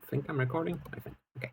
think I'm recording. I think. Okay.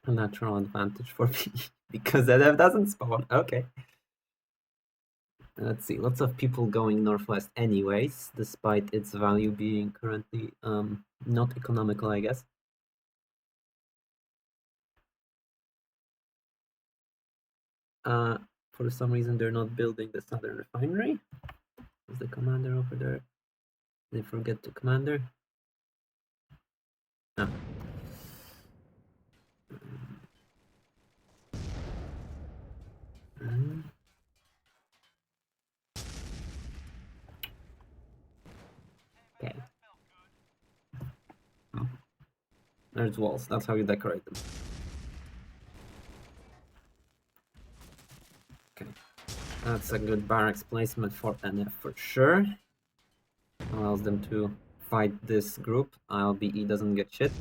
A natural advantage for me because NF doesn't spawn. Okay. Let's see. Lots of people going northwest anyways, despite its value being currently not economical, I guess. For some reason they're not building the southern refinery. Is the commander over there? Did they forget the commander? No. Okay. There's walls. That's how you decorate them. Okay. That's a good barracks placement for NF for sure. Allows them to fight this group. LBE doesn't get shit.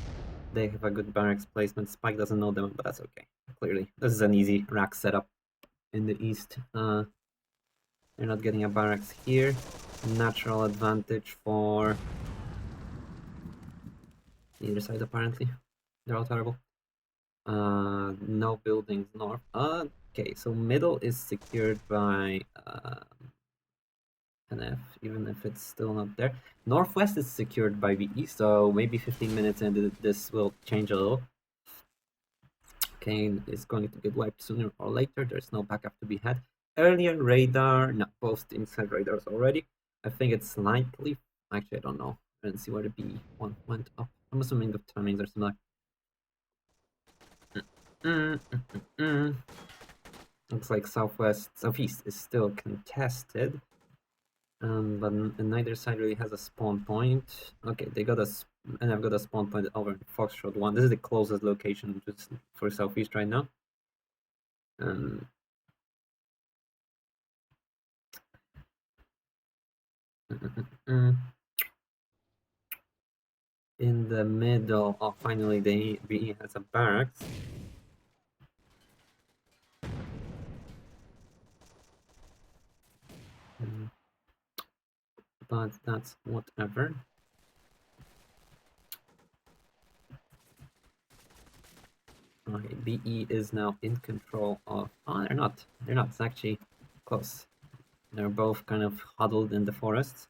They have a good barracks placement. Spike doesn't know them, but that's okay. Clearly, this is an easy rack setup in the east. They're not getting a barracks here. Natural advantage for either side, apparently. They're all terrible. No buildings north. Okay, so middle is secured by NF, even if it's still not there. Northwest is secured by VE, so maybe 15 minutes and this will change a little. Kane is going to get wiped sooner or later. There's no backup to be had. Earlier radar, no, both teams had radars already. I think it's slightly, actually I don't know. I didn't see where the B1 went up. I'm assuming the timings are similar. Looks like southeast is still contested. But neither side really has a spawn point. Okay, and I've got a spawn point over in Foxtrot 1. This is the closest location just for southeast right now. In the middle, oh, finally the BE has a barracks. But that's whatever. Okay, BE is now in control of. Oh, they're not. They're not. It's actually close. They're both kind of huddled in the forest.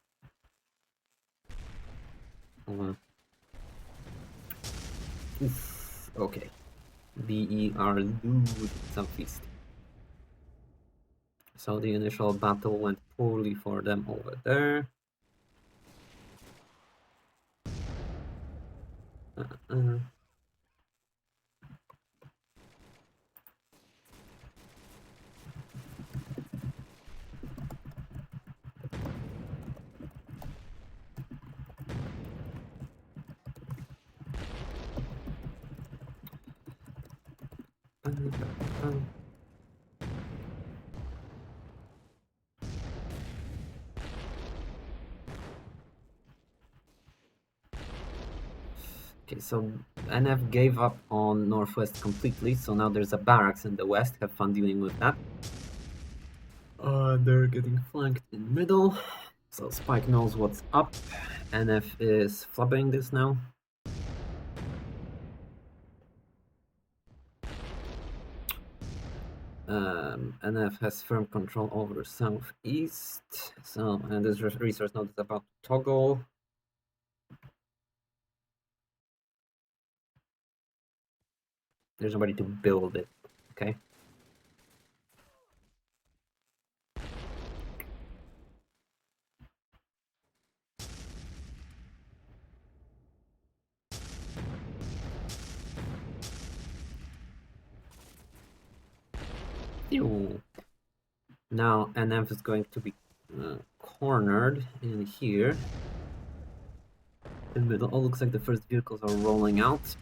Oof. Okay. BE are losing southeast. So the initial battle went poorly for them over there. Okay, so NF gave up on Northwest completely, so now there's a barracks in the west. Have fun dealing with that. They're getting flanked in middle, so Spike knows what's up. NF is flubbing this now. NF has firm control over southeast, so and this resource node is about to toggle. There's nobody to build it, okay? Pew. Now NF is going to be cornered in here. In the middle. Oh, looks like the first vehicles are rolling out.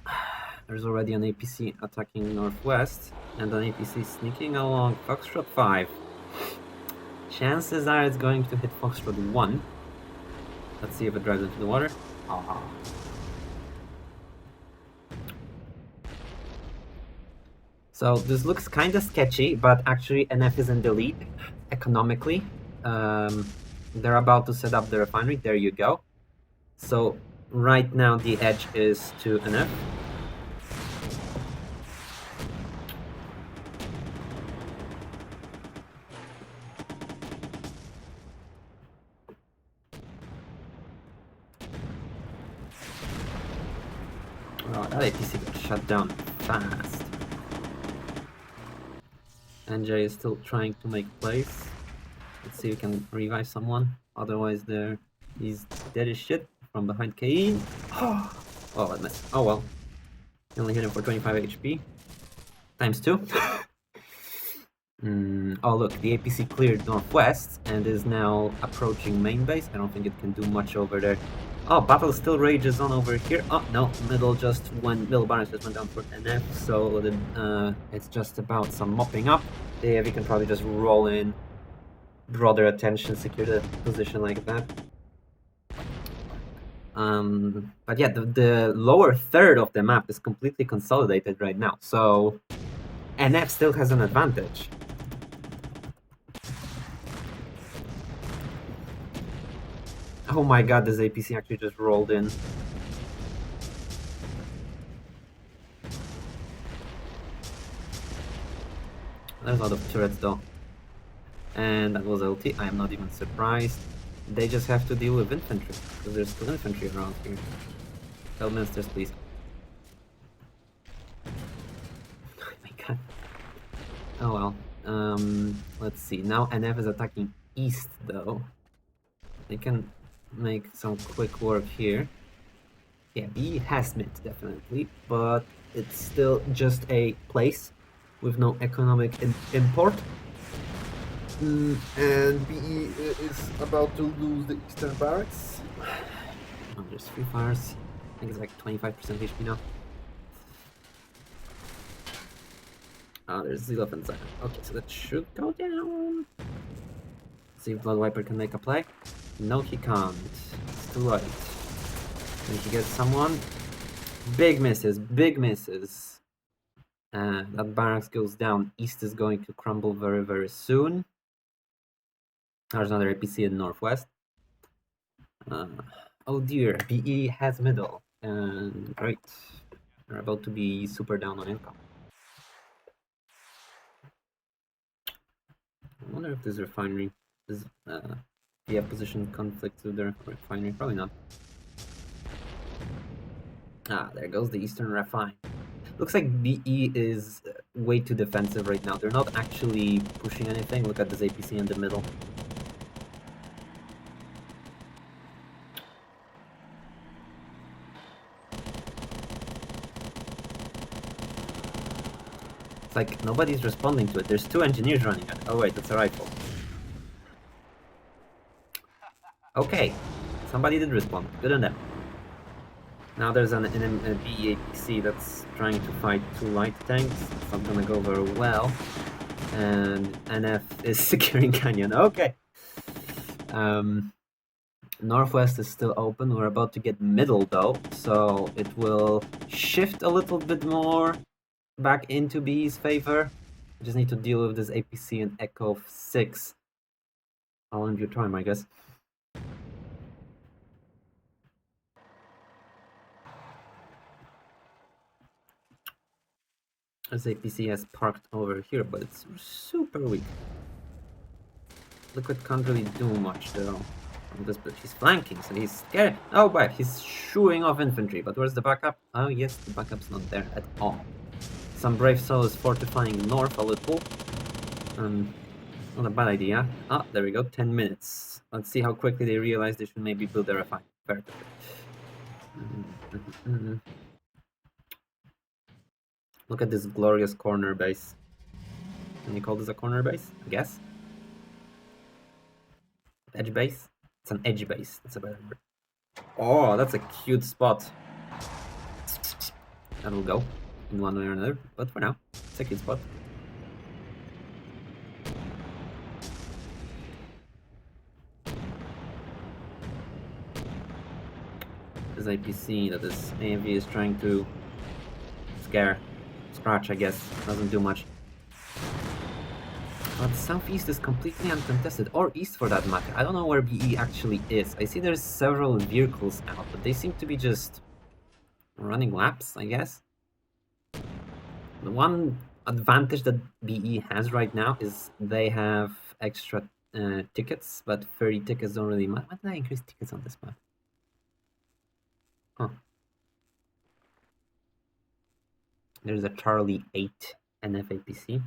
There's already an APC attacking northwest, and an APC sneaking along Foxtrot 5. Chances are it's going to hit Foxtrot 1. Let's see if it drives into the water. Ah. So this looks kind of sketchy, but actually NF is in the lead economically. They're about to set up the refinery. There you go. So right now the edge is to NF. Oh, that APC got shut down fast. NJ is still trying to make plays. Let's see if we can revive someone. Otherwise, he's dead as shit from behind KE. Oh, I missed. Oh well. You only hit him for 25 HP. Times 2. Oh look, the APC cleared northwest and is now approaching main base. I don't think it can do much over there. Oh, battle still rages on over here. Oh no, middle barracks just went down for NF, so it's just about some mopping up. Yeah, we can probably just roll in, draw their attention, secure the position like that. But yeah, the lower third of the map is completely consolidated right now, so NF still has an advantage. Oh my god, this APC actually just rolled in. There's a lot of turrets though. And that was LT, I am not even surprised. They just have to deal with infantry, because there's still infantry around here. Tell ministers, please. Oh my god. Oh well. Let's see. Now NF is attacking east though. They can make some quick work here. Yeah, B has mid, definitely, but it's still just a place with no economic import. And BE is about to lose the eastern barracks. Oh, there's free fires. I think it's like 25% HP now. Oh, there's Zilov inside. Okay, so that should go down. See if Blood Wiper can make a play. No, he can't. It's too late. Can he get someone? Big misses, big misses. That barracks goes down. East is going to crumble very, very soon. There's another APC in northwest. Oh dear, BE has middle. Great. They're about to be super down on income. I wonder if this refinery is the opposition conflicts with the refinery. Probably not. Ah, there goes the eastern refine. Looks like BE is way too defensive right now. They're not actually pushing anything. Look at this APC in the middle. It's like nobody's responding to it. There's 2 engineers running it. Oh wait, that's a rifle. Okay, somebody did respond. Good on them. Now there's a BE APC that's trying to fight 2 light tanks. It's not gonna go very well. And NF is securing Canyon. Okay. Northwest is still open. We're about to get middle though, so it will shift a little bit more back into BE's favor. I just need to deal with this APC and Echo 6. I'll end your time, I guess. This APC has parked over here, but it's super weak. Liquid can't really do much though. He's flanking, so he's scared. Oh, but he's shooing off infantry. But where's the backup? Oh yes, the backup's not there at all. Some brave soul is fortifying north a little. Not a bad idea. Ah, there we go. 10 minutes. Let's see how quickly they realize they should maybe build a refinery. Look at this glorious corner base. Can you call this a corner base? I guess. Edge base? It's an edge base. That's a better word. Oh, that's a cute spot. That will go in one way or another, but for now, it's a cute spot. This APC that this AMV is trying to scratch, I guess, doesn't do much. But southeast is completely uncontested, or east for that matter. I don't know where BE actually is. I see there's several vehicles out, but they seem to be just running laps, I guess. The one advantage that BE has right now is they have extra tickets, but 30 tickets don't really matter. Why did I increase tickets on this map? Huh. There's a Charlie 8 NFAPC.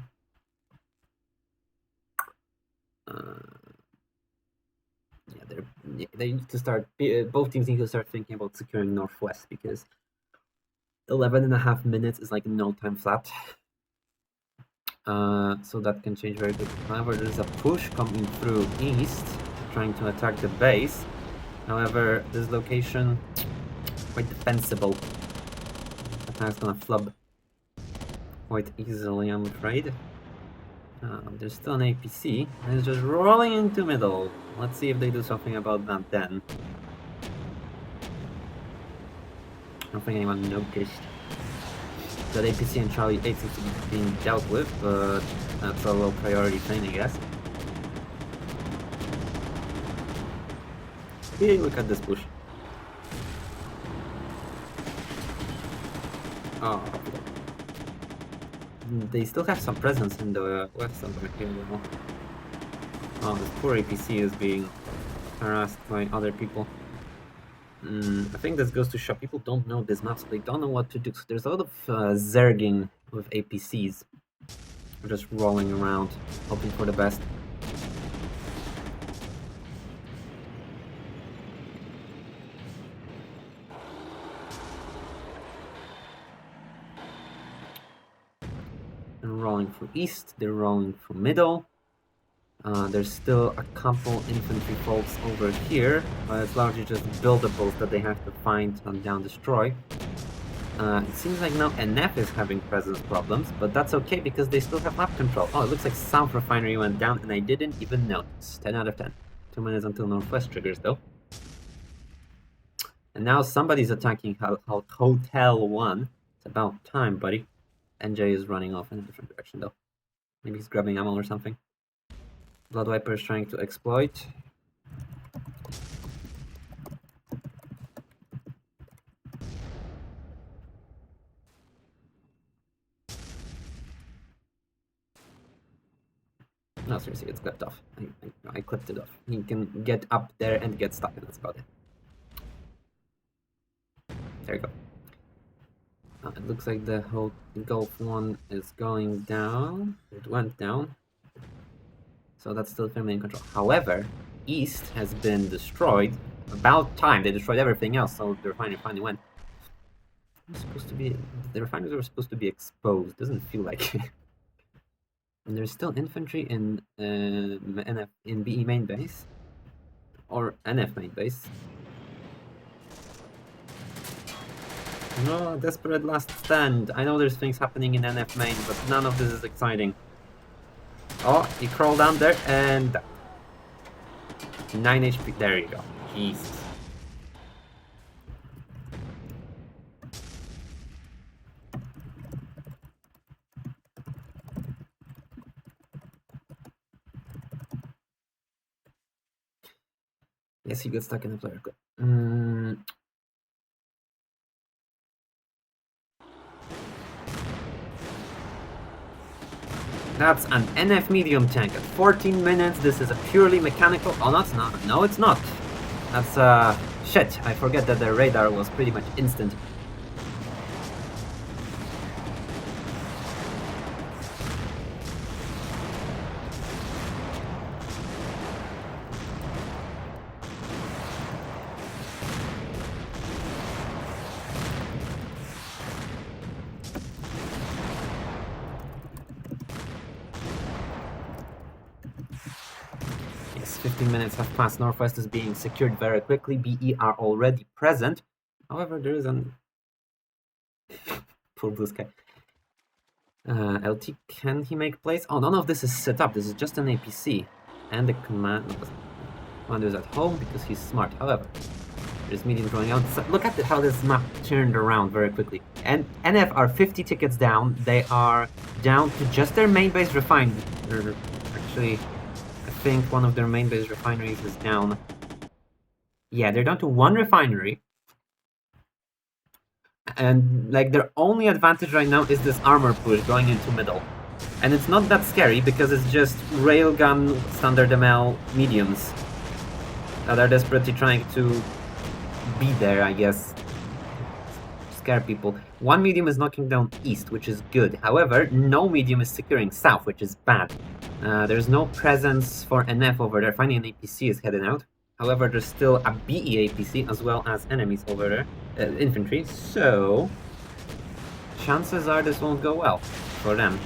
Yeah, they need to start. Both teams need to start thinking about securing Northwest because 11.5 minutes is like no time flat. So that can change very quickly. However, there's a push coming through east, trying to attack the base. However, this location quite defensible. Attack's gonna flub quite easily, I'm afraid. There's still an APC, and it's just rolling into middle. Let's see if they do something about that then. I don't think anyone noticed that APC and Charlie 8 seems to be being dealt with, but that's a low priority thing, I guess. Hey, look at this push. Oh, they still have some presence in the west of the material. Oh, this poor APC is being harassed by other people. I think this goes to show people don't know this map, so they don't know what to do. So there's a lot of zerging with APCs. Just rolling around, hoping for the best. They're rolling from east, they're rolling from middle. There's still a couple infantry folks over here, but it's largely just buildables that they have to find and down destroy. It seems like now NF is having presence problems, but that's okay because they still have map control. Oh, it looks like South Refinery went down and I didn't even notice. 10 out of 10. 2 minutes until Northwest triggers though. And now somebody's attacking Hotel 1. It's about time, buddy. NJ is running off in a different direction though. Maybe he's grabbing ammo or something. Blood Viper is trying to exploit. No, seriously, it's clipped off. I clipped it off. He can get up there and get stuck, and that's about it. There you go. It looks like the whole Gulf 1 is going down. It went down. So that's still firmly in control. However, East has been destroyed. About time. They destroyed everything else, so the refinery finally went. The refineries were supposed to be exposed. Doesn't feel like it. And there's still infantry in BE main base. Or NF main base. No, desperate last stand. I know there's things happening in NF main, but none of this is exciting. Oh, he crawled down there and 9 HP. There you go. Jesus. Yes, he got stuck in the player. That's an NF medium tank at 14 minutes. This is a purely mechanical. Oh, no, it's not. No, it's not. That's shit. I forget that the radar was pretty much instant. 15 minutes have passed. Northwest is being secured very quickly. BE are already present. However, there is an... Poor blue sky. LT, can he make plays? Oh, none of this is set up. This is just an APC. And the commander is at home because he's smart. However, there's medium drawing out. So look at how this map turned around very quickly. And NF are 50 tickets down. They are down to just their main base refinery. Actually, I think one of their main base refineries is down. Yeah, they're down to one refinery. And like their only advantage right now is this armor push going into middle. And it's not that scary because it's just railgun standard ML mediums that are desperately trying to be there, I guess. Scare people. One medium is knocking down east, which is good. However, no medium is securing south, which is bad. There's no presence for NF over there. Finally, an APC is heading out. However, there's still a BE APC as well as enemies over there, infantry. So, chances are this won't go well for them.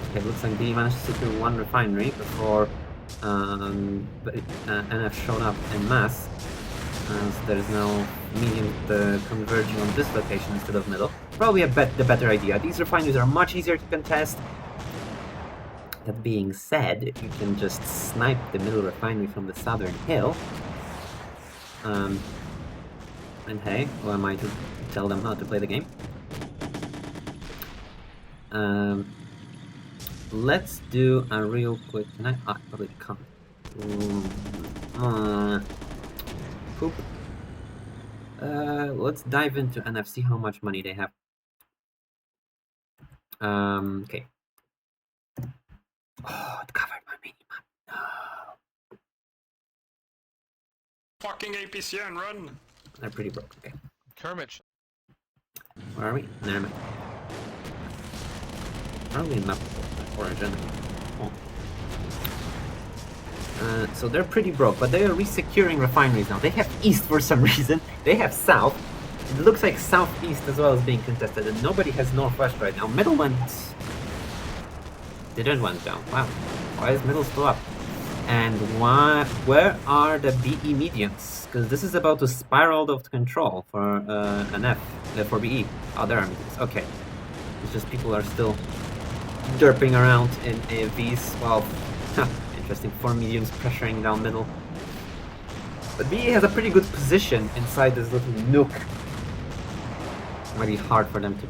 Okay, looks like BE managed to secure one refinery before NF showed up en masse. As there's no medium converging on this location instead of middle. Probably the better idea. These refineries are much easier to contest. That being said, you can just snipe the middle refinery from the southern hill. And hey, who am I to tell them how to play the game? Let's do a real quick... Can I? I probably can't. Poop. Let's dive into NF, see how much money they have. Okay. Oh, it covered my minimap. No. Fucking APC and run! They're pretty broke, okay. Kermit. Where are we? Never mind. Are we in map origin? Oh. So they're pretty broke, but they are resecuring refineries now. They have east for some reason. They have south. It looks like southeast as well is being contested, and nobody has northwest right now. Middle didn't went down. Wow. Why is middle still up? And where are the BE mediums? Because this is about to spiral out of control for NF, for BE. Oh, there are mediums. Okay. It's just people are still derping around in AFVs. Well, interesting. 4 mediums pressuring down middle. But BE has a pretty good position inside this little nook. Might be hard for them to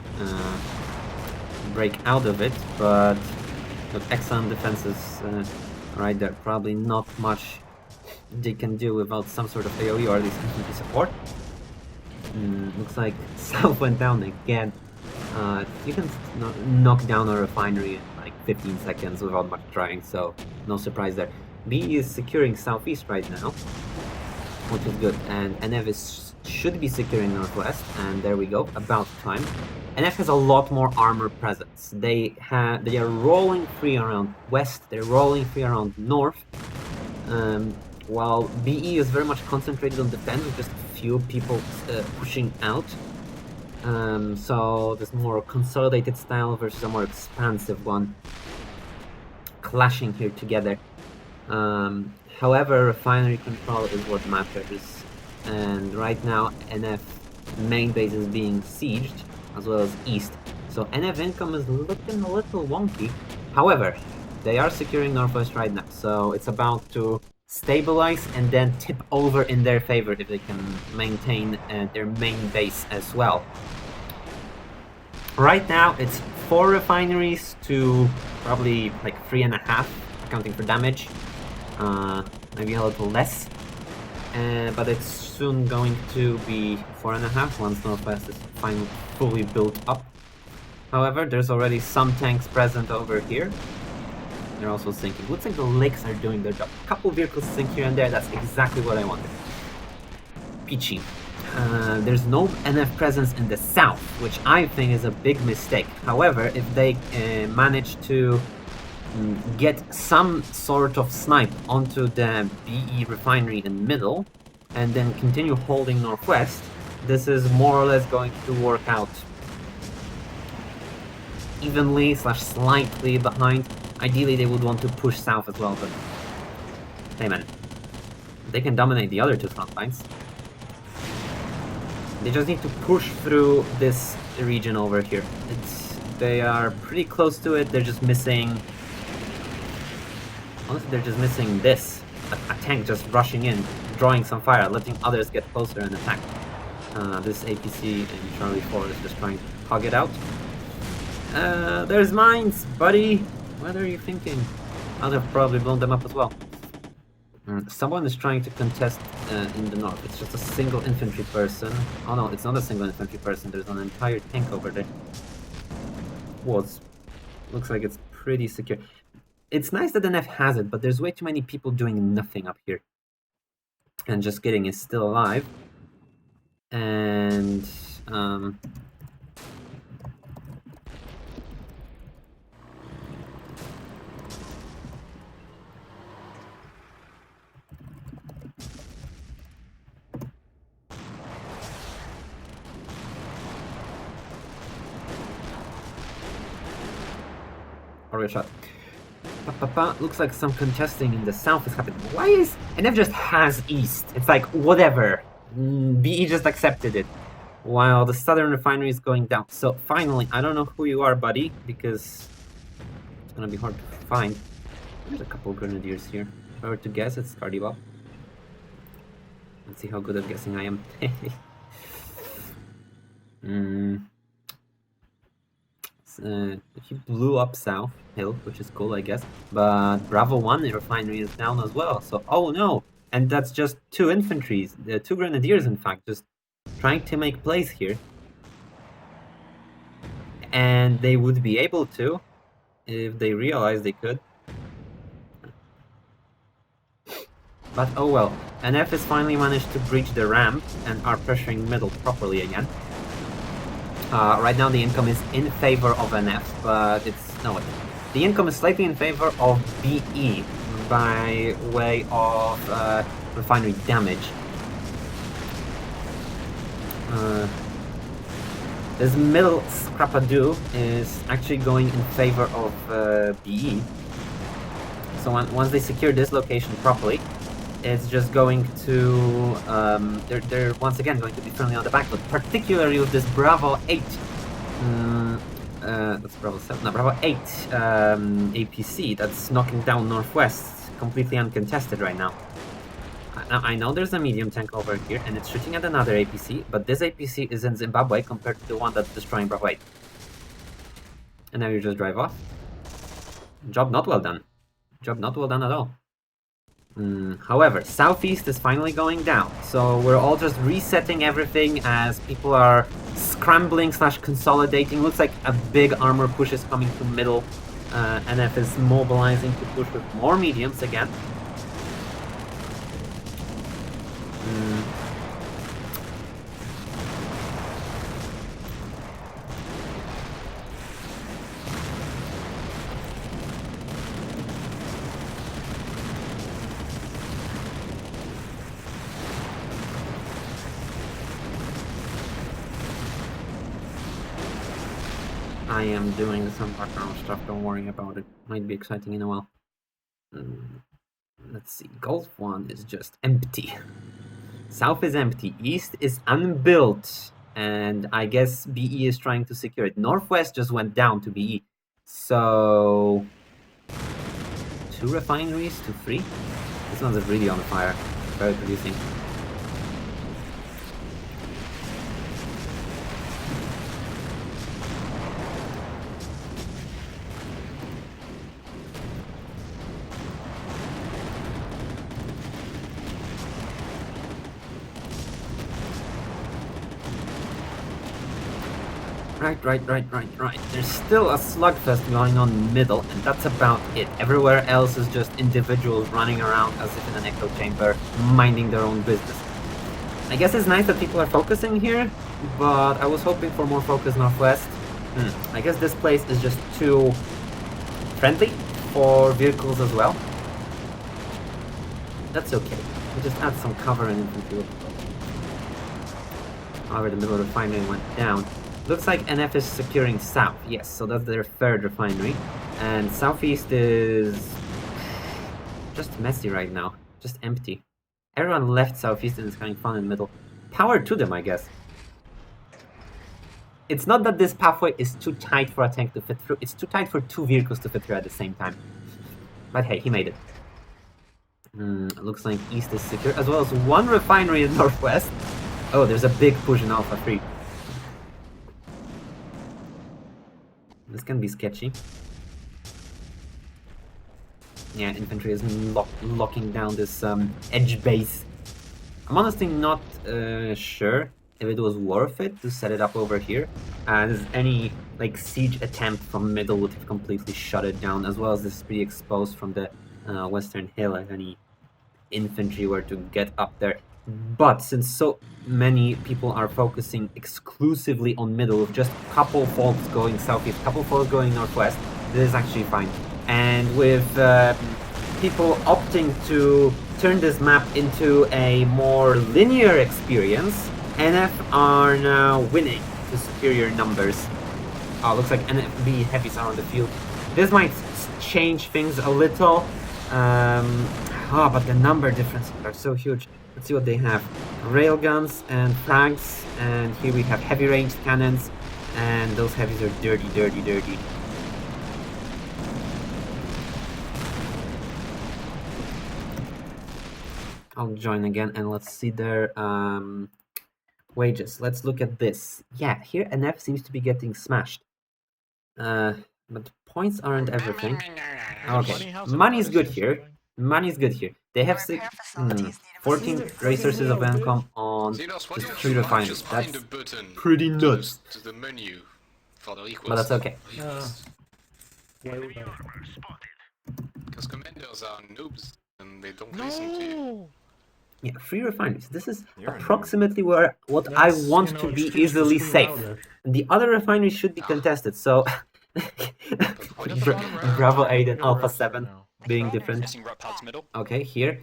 break out of it, but with excellent defenses right there. Probably not much they can do without some sort of AoE or at least infantry support. Looks like South went down again. You can knock down a refinery in like 15 seconds without much trying, so no surprise there. B is securing southeast right now, which is good, and NF should be securing northwest, and there we go, about time. NF has a lot more armor presence. They are rolling free around west, they're rolling free around north, while BE is very much concentrated on defense with just a few people pushing out. So this more consolidated style versus a more expansive one clashing here together. However, refinery control is what matters, and right now NF main base is being sieged as well as east, so NF income is looking a little wonky. However, they are securing northwest right now, so it's about to stabilize and then tip over in their favor if they can maintain their main base as well. Right now it's 4 refineries to probably like 3.5, accounting for damage. Maybe a little less, but it's soon going to be 4.5 once Northwest is finally fully built up. However, there's already some tanks present over here. They're also sinking. Looks like the lakes are doing their job. A couple vehicles sink here and there. That's exactly what I wanted. Peachy. There's no NF presence in the south, which I think is a big mistake. However, if they manage to get some sort of snipe onto the BE refinery in the middle, and then continue holding northwest, this is more or less going to work out evenly / slightly behind Ideally, they would want to push south as well, but hey man, they can dominate the other two front lines. They just need to push through this region over here. They are pretty close to it. They're just missing. Honestly, they're just missing this. A tank just rushing in, drawing some fire, letting others get closer and attack. This APC and Charlie 4 is just trying to hug it out. There's mines, buddy! What are you thinking? I'll have probably blown them up as well. Someone is trying to contest in the north. It's just a single infantry person. Oh no, it's not a single infantry person. There's an entire tank over there. Looks like it's pretty secure. It's nice that NF has it, but there's way too many people doing nothing up here. And just kidding, is still alive. And already shot. Looks like some contesting in the south is happening. Why is NF just has east? It's like whatever. BE just accepted it, while the southern refinery is going down. So finally, I don't know who you are, buddy, because it's gonna be hard to find. There's a couple of grenadiers here. If I were to guess, it's Cardival. Let's see how good at guessing I am. He blew up South Hill, which is cool, I guess. But Bravo 1 refinery is down as well. So, oh no! And that's just two infantries, two grenadiers, in fact, just trying to make plays here. And they would be able to, if they realized they could. But oh well, NF has finally managed to breach the ramp and are pressuring middle properly again. Right now the income is in favor of NF, but it's... no, wait. The income is slightly in favor of BE by way of refinery damage. This middle Scrapadoo is actually going in favor of BE. So once they secure this location properly, it's just going to... they're once again going to be friendly on the back foot, particularly with this Bravo 8. That's Bravo 7. No, Bravo 8 APC that's knocking down Northwest, completely uncontested right now. I know there's a medium tank over here, and it's shooting at another APC, but this APC is in Zimbabwe compared to the one that's destroying Bravo 8. And now you just drive off. Job not well done. Job not well done at all. However, Southeast is finally going down, so we're all just resetting everything as people are scrambling / consolidating. Looks like a big armor push is coming to middle. NF is mobilizing to push with more mediums again. I am doing some background stuff, don't worry about it. Might be exciting in a while. Let's see, Gulf 1 is just empty. South is empty, East is unbuilt, and I guess BE is trying to secure it. Northwest just went down to BE. So... 2 refineries to 3? This one's really on fire. Very producing. Right. There's still a slugfest going on middle, and that's about it. Everywhere else is just individuals running around as if in an echo chamber, minding their own business. I guess it's nice that people are focusing here, but I was hoping for more focus northwest. I guess this place is just too friendly for vehicles as well. That's okay. We just add some cover and infantry. However, the middle refinery went down. Looks like NF is securing south. Yes, so that's their 3rd refinery. And southeast is just messy right now, just empty. Everyone left southeast and is having fun in the middle. Power to them, I guess. It's not that this pathway is too tight for a tank to fit through, it's too tight for 2 vehicles to fit through at the same time. But hey, he made it. Looks like east is secure, as well as 1 refinery in northwest. Oh, there's a big push in Alpha 3. This can be sketchy. Yeah, infantry is locking down this edge base. I'm honestly not sure if it was worth it to set it up over here, as any like siege attempt from middle would have completely shut it down, as well as this is pretty exposed from the western hill if any infantry were to get up there. But since so many people are focusing exclusively on middle with just a couple faults going southeast, couple faults going northwest, this is actually fine. And with people opting to turn this map into a more linear experience, NF are now winning to superior numbers. Oh, looks like NFB heavies are on the field. This might change things a little. But the number differences are so huge. Let's see what they have. Railguns and frags, and here we have heavy range cannons, and those heavies are dirty, dirty, dirty. I'll join again and let's see their wages. Let's look at this. Yeah, here NF seems to be getting smashed. But points aren't everything. Okay, money's good here. Money's good here. They have 14 resources of income on just 3 refineries. That's pretty nuts. To the menu for the request. But that's okay. Because commanders are noobs and they don't listen to you. Yeah, 3 refineries. This is approximately what I want to be easily safe. And the other refineries should be contested, so Bravo 8 and Alpha 7 being different. Okay, here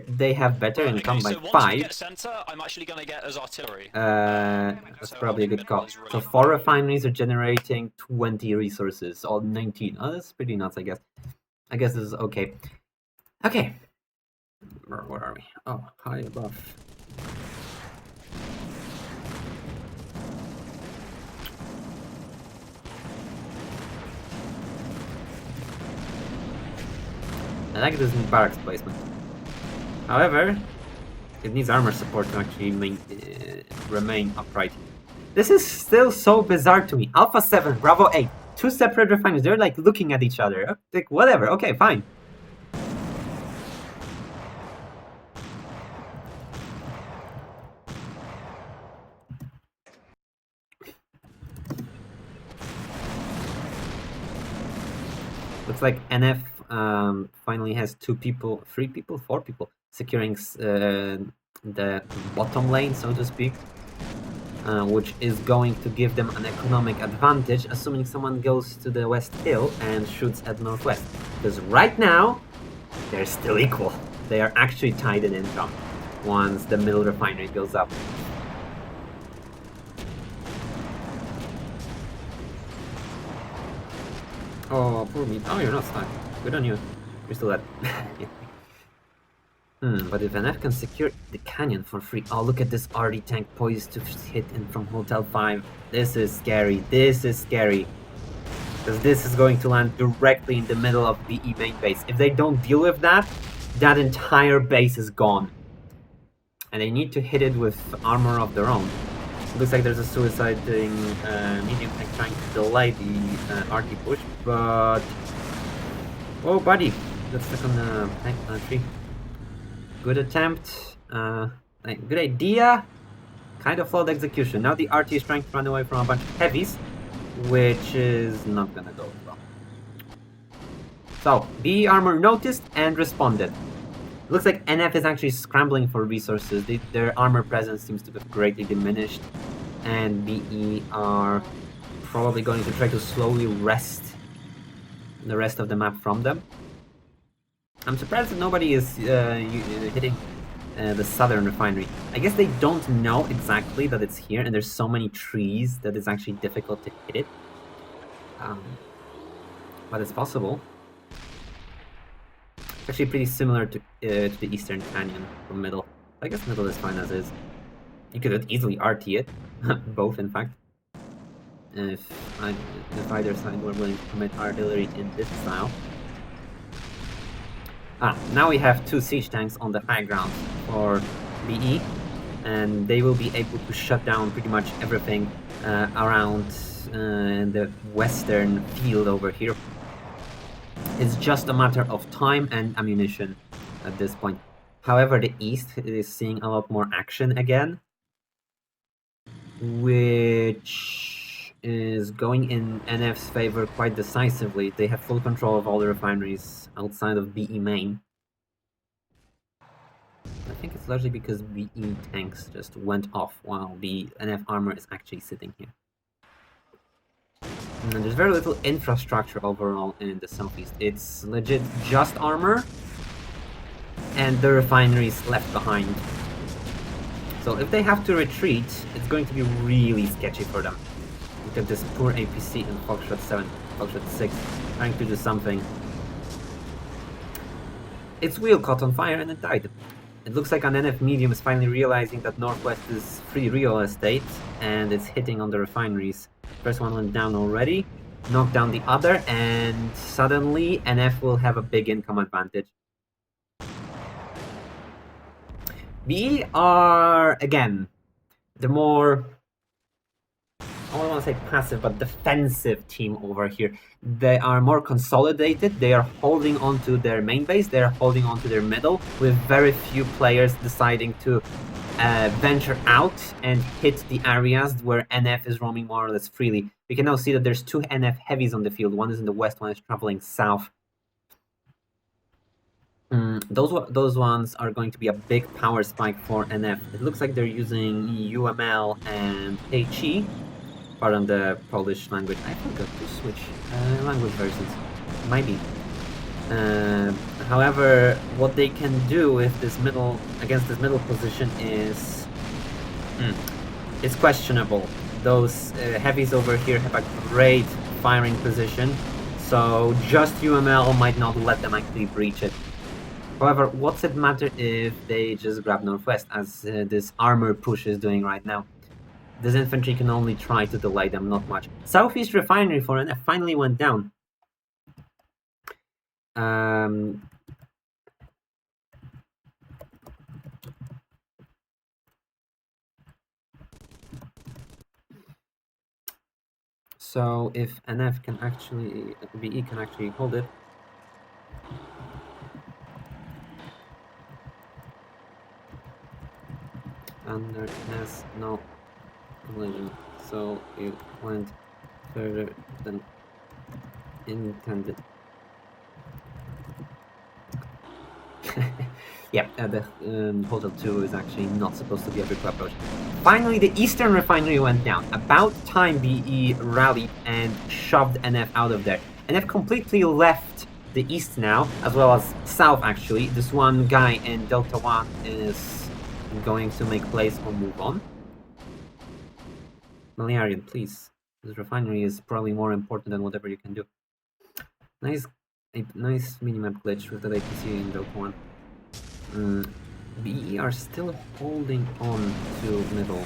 they have better income by 5. I'm actually gonna get as artillery. That's probably a good call. So 4 refineries are generating 20 resources, or 19. Oh, that's pretty nuts, I guess. I guess this is okay. Okay. Where are we? Oh, high above. I like this new barracks placement. However, it needs armor support to actually remain upright. This is still so bizarre to me. Alpha 7, Bravo 8, 2 separate refineries. They're like looking at each other. Like, whatever, okay, fine. Looks like NF finally has 2 people, 3 people, 4 people securing the bottom lane, so to speak, which is going to give them an economic advantage, assuming someone goes to the west hill and shoots at northwest. Because right now, they're still equal. They are actually tied in income once the middle refinery goes up. Oh, poor me. Oh, you're not stuck. Good on you. You're still dead. But if NF can secure the canyon for free... Oh, look at this RD tank poised to hit in from Hotel 5. This is scary. This is scary. Because this is going to land directly in the middle of the main base. If they don't deal with that, that entire base is gone. And they need to hit it with armor of their own. Looks like there's a suiciding medium tank trying to delay the RT push, but... Oh, buddy! That's stuck on the tank tree. Good attempt. Good idea. Kind of flawed execution. Now the RT is trying to run away from a bunch of heavies, which is not gonna go well. So, BE armor noticed and responded. Looks like NF is actually scrambling for resources. Their armor presence seems to have greatly diminished, and BE are probably going to try to slowly wrest the rest of the map from them. I'm surprised that nobody is hitting the southern refinery. I guess they don't know exactly that it's here, and there's so many trees that it's actually difficult to hit it. but it's possible. Actually, pretty similar to the Eastern Canyon from middle. I guess middle is fine as is. You could easily RT it, both in fact. If either side were willing to commit artillery in this style. Now we have 2 siege tanks on the high ground for BE, and they will be able to shut down pretty much everything around the western field over here. It's just a matter of time and ammunition at this point. However, the east is seeing a lot more action again, which is going in NF's favor quite decisively. They have full control of all the refineries outside of BE main. I think it's largely because BE tanks just went off while the NF armor is actually sitting here. And there's very little infrastructure overall in the southeast. It's legit just armor and the refineries left behind. So if they have to retreat, it's going to be really sketchy for them. Look at this poor APC in Foxtrot 7, Foxtrot 6, trying to do something. Its wheel caught on fire and it died. It looks like an NF medium is finally realizing that Northwest is free real estate and it's hitting on the refineries. First one went down already, knocked down the other, and suddenly NF will have a big income advantage. We are, again, the more, I don't want to say passive, but defensive team over here. They are more consolidated, they are holding on to their main base, they are holding on to their middle, with very few players deciding to venture out and hit the areas where NF is roaming more or less freely. We can now see that there's 2 NF heavies on the field, one is in the west, one is traveling south. Those ones are going to be a big power spike for NF. It looks like they're using UML and HE. Pardon the Polish language. I forgot to switch language versions. Might be. However, what they can do with this middle against this middle position is it's questionable. Those heavies over here have a great firing position, so just UML might not let them actually breach it. However, what's it matter if they just grab Northwest, as this armor push is doing right now? This infantry can only try to delay them, not much. Southeast refinery for NF finally went down. So if NF can actually, BE can actually hold it. And there has no collision, so it went further than intended. Yeah, the Hotel 2 is actually not supposed to be a big approach. Finally, the eastern refinery went down. About time BE rallied and shoved NF out of there. NF completely left the east now, as well as south actually. This one guy in Delta 1 is going to make place or move on. Maliarian, please. This refinery is probably more important than whatever you can do. Nice minimap glitch with the APC in Delta 1. BE are still holding on to middle.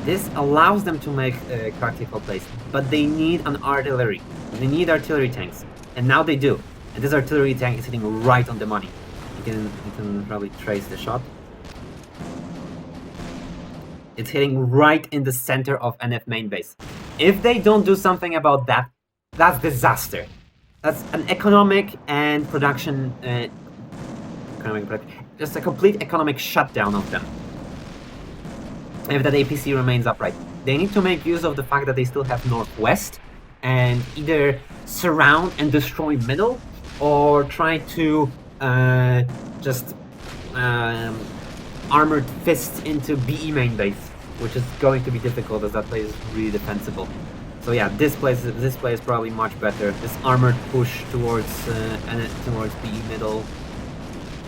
This allows them to make practical plays, but they need an artillery. They need artillery tanks, and now they do. And this artillery tank is hitting right on the money. You can probably trace the shot. It's hitting right in the center of NF main base. If they don't do something about that, that's disaster. That's an economic and production, just a complete economic shutdown of them. If that APC remains upright, they need to make use of the fact that they still have Northwest and either surround and destroy middle, or try to just armored fist into BE main base, which is going to be difficult as that place is really defensible. So yeah, this play is probably much better. This armored push towards BE middle.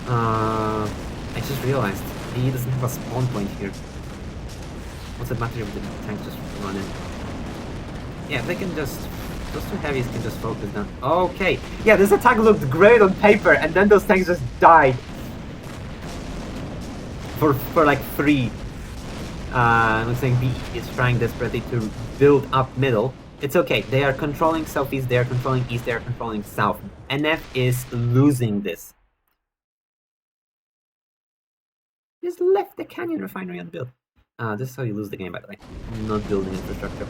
I just realized BE doesn't have a spawn point here. What's it matter if the tank just run in? Yeah, they can just Those two heavies can just focus down. Okay. Yeah, this attack looked great on paper, and then those tanks just died. For like 3. Looks like B is trying desperately to build up middle. It's okay. They are controlling southeast, they are controlling east, they are controlling south. NF is losing this. Just left the canyon refinery unbuilt. This is how you lose the game, by the way. Not building infrastructure.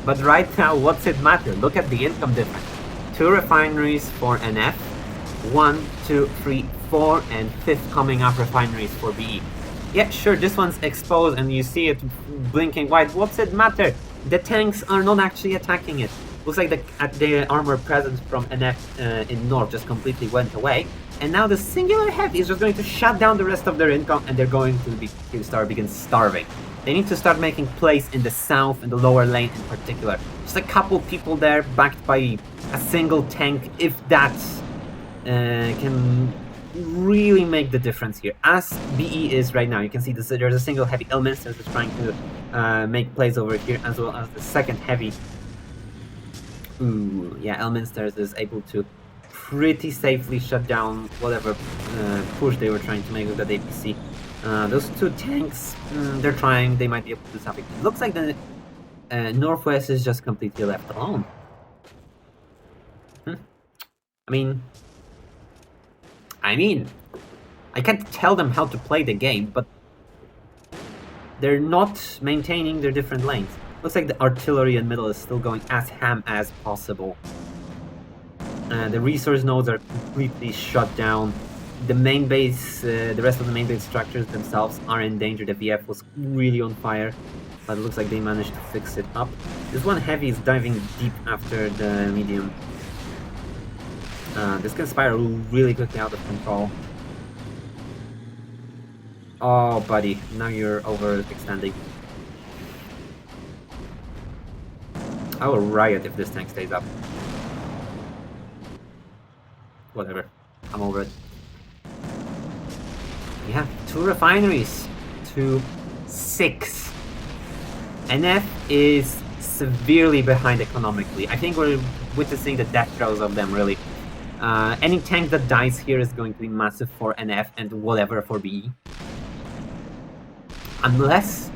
But right now, what's it matter? Look at the income difference. 2 refineries for NF. 1, 2, 3, 4, and 5th coming up refineries for BE. Yeah, sure, this one's exposed and you see it blinking white. What's it matter? The tanks are not actually attacking it. Looks like the armor presence from NF in north just completely went away. And now the singular heavy is just going to shut down the rest of their income, and they're going to begin starving. They need to start making plays in the south and the lower lane in particular. Just a couple people there backed by a single tank, if that can really make the difference here. As BE is right now, you can see there's a single heavy. Elminster is trying to make plays over here, as well as the second heavy. Ooh, yeah, Elminster is able to pretty safely shut down whatever push they were trying to make with that APC. Those 2 tanks, they're trying, they might be able to do something. It looks like the Northwest is just completely left alone. I mean, I can't tell them how to play the game, but they're not maintaining their different lanes. Looks like the artillery in middle is still going as ham as possible. The resource nodes are completely shut down. The main base, the rest of the main base structures themselves are in danger. The VF was really on fire, but it looks like they managed to fix it up. This one heavy is diving deep after the medium. This can spiral really quickly out of control. Oh, buddy, now you're overextending. I will riot if this tank stays up. Whatever, I'm over it. Yeah, 2 refineries to 6. NF is severely behind economically. I think we're witnessing the death throes of them, really. Any tank that dies here is going to be massive for NF and whatever for BE. Unless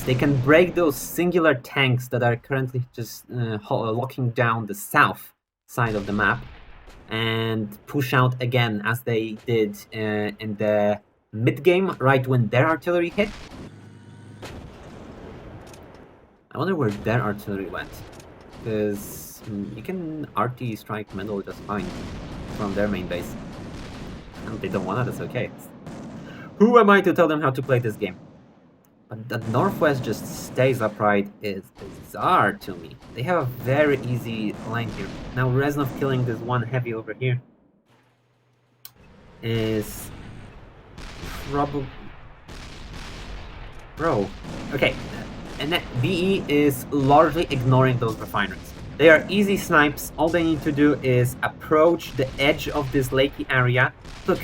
they can break those singular tanks that are currently just locking down the south side of the map and push out again as they did in the mid-game, right when their artillery hit. I wonder where their artillery went, because you can RT strike middle just fine from their main base. And they don't want it, that's okay. Who am I to tell them how to play this game? But that Northwest just stays upright is bizarre to me. They have a very easy line here. Now Reznov killing this one heavy over here is probably... Bro. Okay. And then BE is largely ignoring those refineries. They are easy snipes. All they need to do is approach the edge of this lakey area. Look,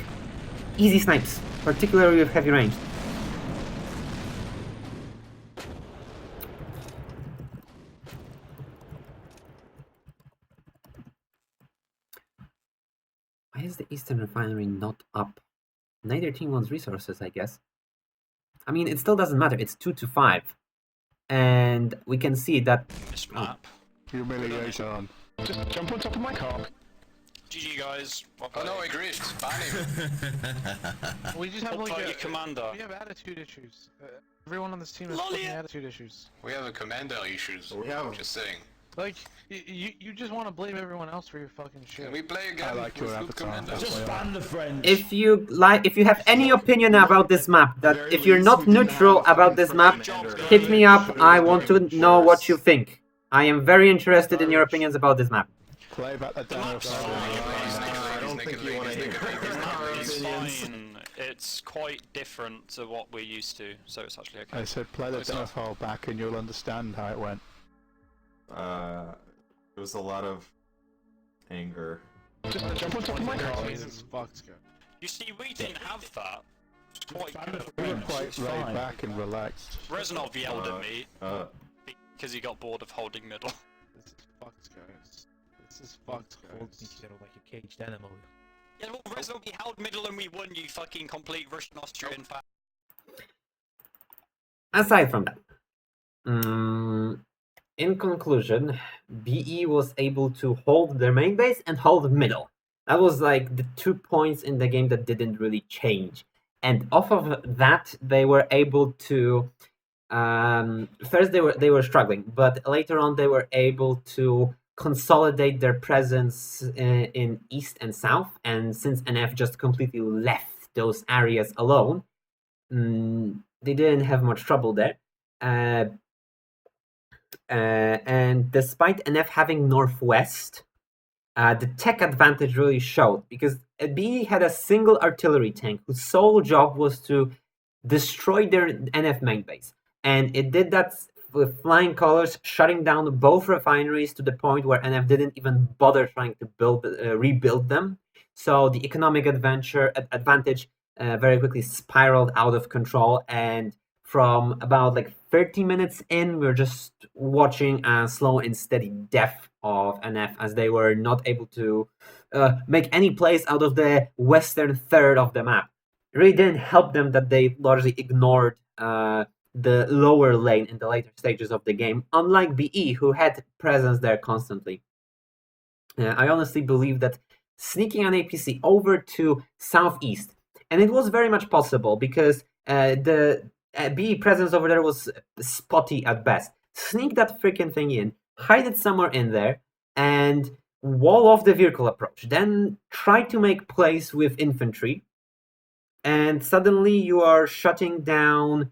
easy snipes, particularly with heavy range. Why is the Eastern Refinery not up? Neither team wants resources, I guess. I mean, it still doesn't matter. It's 2-5. And we can see that... This map. Humiliation. Just jump on top of my car. GG guys. Oh no, I agreed. Ban him. We just have What like about your commander? we have attitude issues. Everyone on this team has fucking attitude issues. We have a commander issues. We have 'em. Just saying. Like you just want to blame everyone else for your fucking shit. Can we play again I like with your good avatar. commander? Just ban the French. if you have any opinion about this map, that if you're not neutral about this map, hit me up. I want to know what you think. I am very interested in your opinions about this map. Play back the demo. I I don't think you want to hear It's opinions. fine. It's quite different to what we're used to, so it's actually okay. I said play the demo file back and you'll understand how it went. It was a lot of anger. Just jump on top of my car. Jesus fucks, guy. You see, we didn't have that. It's quite good. We were quite laid back and relaxed. Reznov yelled at me Uh, because he got bored of holding middle. This is fucking This is fucked, Hold guys. each other like a caged animal. Yeah, well, Rizzo, we held middle and we won, you fucking complete Russian Austrian fan. Aside from that, in conclusion, BE was able to hold their main base and hold middle. That was like the 2 points in the game that didn't really change. And off of that, they were able to. First, they were struggling, but later on, they were able to consolidate their presence in east and south. And since NF just completely left those areas alone, they didn't have much trouble there. And despite NF having northwest, the tech advantage really showed because B had a single artillery tank whose sole job was to destroy their NF main base. And it did that with flying colors, shutting down both refineries to the point where NF didn't even bother trying to rebuild them. So the economic advantage very quickly spiraled out of control, and from about like 30 minutes in, we're just watching a slow and steady death of NF as they were not able to make any plays out of the western third of the map. It really didn't help them that they largely ignored the lower lane in the later stages of the game, unlike BE, who had presence there constantly. I honestly believe that sneaking an APC over to southeast, and it was very much possible because the BE presence over there was spotty at best. Sneak that freaking thing in, hide it somewhere in there, and wall off the vehicle approach. Then try to make plays with infantry, and suddenly you are shutting down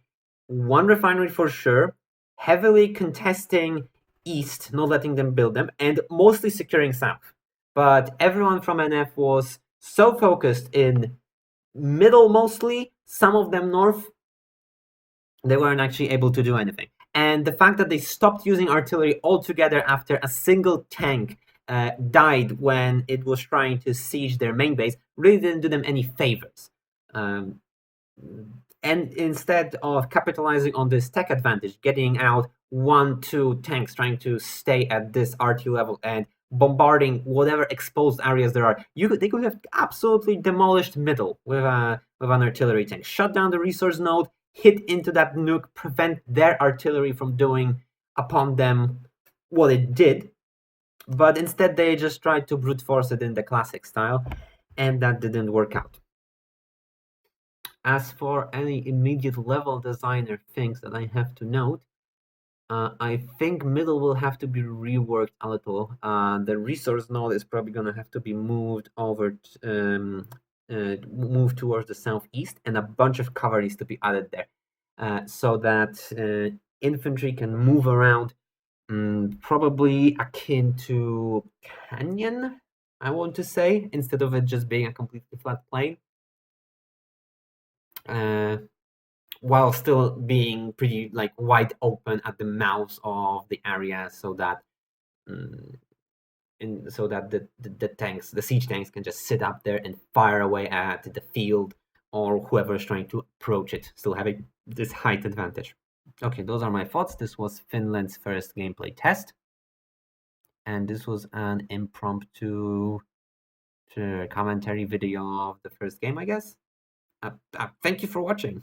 one refinery for sure, heavily contesting east, not letting them build them, and mostly securing south. But everyone from NF was so focused in middle mostly, some of them north, they weren't actually able to do anything. And the fact that they stopped using artillery altogether after a single tank died when it was trying to siege their main base really didn't do them any favors. And instead of capitalizing on this tech advantage, getting out 1-2 tanks trying to stay at this RT level and bombarding whatever exposed areas there are, they could have absolutely demolished middle with an artillery tank, shut down the resource node, hit into that nuke, prevent their artillery from doing upon them what it did. But instead, they just tried to brute force it in the classic style, and that didn't work out. As for any immediate level designer things that I have to note, I think middle will have to be reworked a little. The resource node is probably going to have to be moved over, moved towards the southeast, and a bunch of cover needs to be added there, so that infantry can move around, probably akin to canyon, I want to say, instead of it just being a completely flat plain. While still being pretty like wide open at the mouths of the area, so that the tanks, the siege tanks, can just sit up there and fire away at the field or whoever is trying to approach it, still having this height advantage. Okay, those are my thoughts. This was Finland's first gameplay test, and this was an impromptu commentary video of the first game, I guess. Thank you for watching.